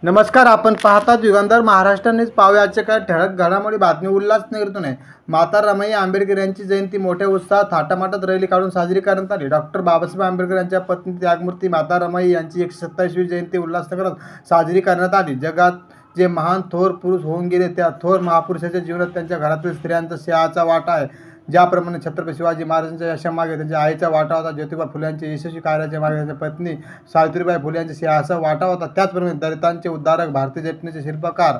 नमस्कार, आपण पाहतात युगंधर महाराष्ट्र न्यूज. पाहूया आजच्या काय ठळक घडामोडी बातमी. उल्हासनगरतून आहे. माता रमाई आंबेडकर यांची जयंती मोठ्या उत्साहात थाटामाटात रॅली काढून साजरी करण्यात आली. डॉक्टर बाबासाहेब आंबेडकर यांच्या पत्नी त्यागमूर्ती माता रमाई यांची 127वी जयंती उल्हासनगरात साजरी करण्यात आली. जगात जे महान थोर पुरुष होऊन गेले त्या थोर महापुरुषाच्या जीवनात त्यांच्या घरातील स्त्रियांचा सिंहाचा वाटा आहे. ज्याप्रमाणे छत्रपती शिवाजी महाराजांच्या यशामागे त्यांच्या आईचा वाटा होता, ज्योतिबा फुले यांच्या यशस्वी कार्याच्या मागे त्यांच्या पत्नी सावित्रीबाई फुले यांच्या सिंहाचा वाटा होता. त्याचप्रमाणे दलितांचे उद्धारक, भारतीय घटनेचे शिल्पकार,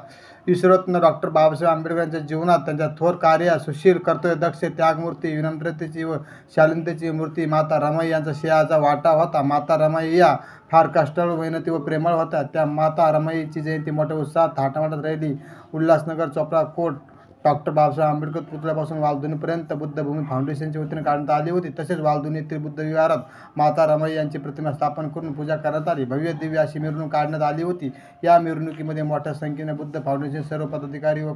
विश्वरत्न डॉक्टर बाबासाहेब आंबेडकर यांच्या जीवनात त्यांच्या थोर कार्य, सुशील, कर्तव्यदक्ष, त्यागमूर्ती, विनम्रतेची व शालीनतेची मूर्ती माता रमाई यांचा सिंहाचा वाटा होता. माता रमाई या फार कष्टाळू, मेहनती व प्रेमळ होत्या. त्या माता रमाईची जयंती मोठ्या उत्साहात थाटामाटात राहिली. उल्हासनगर, चोपडा कोट डॉक्टर बाबासाहेब आंबेडकर पुतळ्यापासून वालधुनीपर्यंत बुद्धभूमी फाउंडेशनच्या वतीने काढण्यात आली होती. तसेच वालधुनी येथील बुद्ध विहारात माता रमाई यांची प्रतिमा स्थापन करून पूजा करण्यात आली. भव्य दिव्य अशी मिरवणूक काढण्यात आली होती. या मिरवणुकीमध्ये मोठ्या संख्येने बुद्ध फाउंडेशन सर्व पदाधिकारी व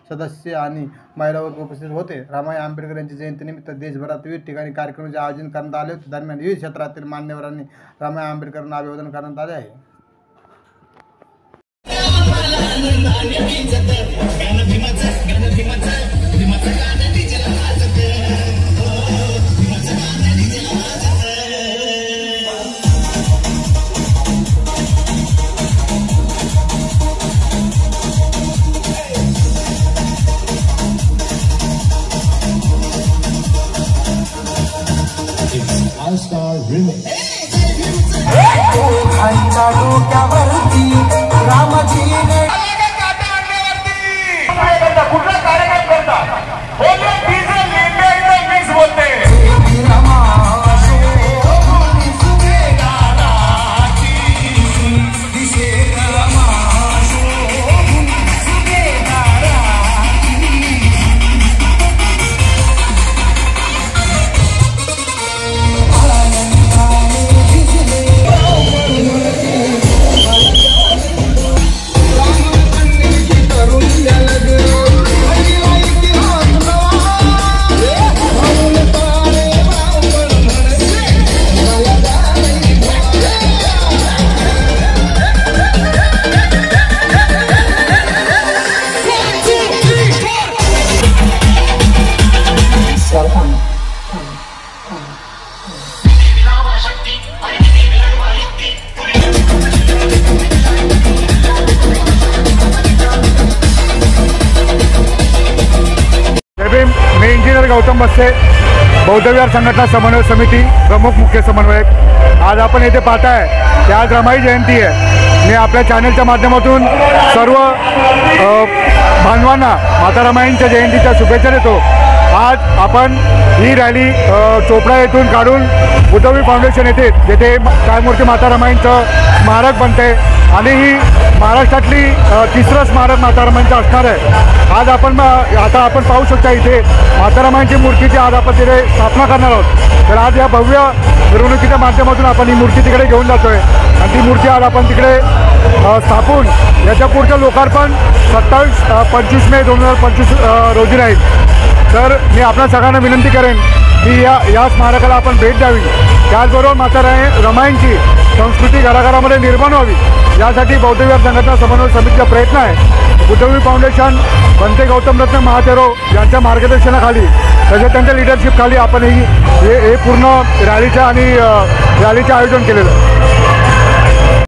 सदस्य आणि महिला वर्ग उपस्थित होते. रमाई आंबेडकर यांच्या जयंतीनिमित्त देशभरात विविध ठिकाणी कार्यक्रमांचे आयोजन करण्यात आले होते. दरम्यान विविध क्षेत्रातील मान्यवरांनी रमाई आंबेडकरांना अभिवादन करण्यात आले आहे. All-Star Remix. कुठला कार्यक्रम करता बोलले डिझेल इंडिया मिक्स बोलते मी इंजिनियर गौतम बस्ते, बौद्ध विहार संघटना समन्वय समिती प्रमुख मुख्य समन्वयक. आज आपण येथे पाहताय की आज रमाई जयंती आहे. मी आपल्या चॅनलच्या माध्यमातून सर्व बांधवांना माता रमाईंच्या जयंतीच्या शुभेच्छा देतो. आज आपण ही रॅली चोपडा येथून काढून बुद्धभूमी फाउंडेशन येथे, जेथे त्यागमूर्ती माता रमाईंचं स्मारक बनते आणि ही महाराष्ट्रातली तिसरं स्मारक माता रमाईंचं असणार आहे. आज आपण पाहू शकता इथे माता रमाईंची मूर्तीची आज आपण तिथे स्थापना करणार आहोत. तर आज या भव्य मिरवणुकीच्या माध्यमातून आपण ही मूर्ती तिकडे घेऊन जातो आहे आणि ती मूर्ती आज आपण तिकडे स्थापून याच्या पुढचं लोकार्पण 27-25 मे 2025 रोजी राहील. तर मी आपल्या सगळ्यांना विनंती करेन की या स्मारकाला आपण भेट द्यावी. त्याचबरोबर माता रमाईंची संस्कृती घराघरामध्ये निर्माण व्हावी यासाठी बौद्ध विहार संघटना समन्वय समितीचा प्रयत्न आहे. बुद्धभूमी फाउंडेशन, बनते गौतम रत्न महातेरो यांच्या मार्गदर्शनाखाली, तसेच त्यांच्या लिडरशिपखाली आपण हे पूर्ण रॅलीचं आयोजन केलेलं आहे.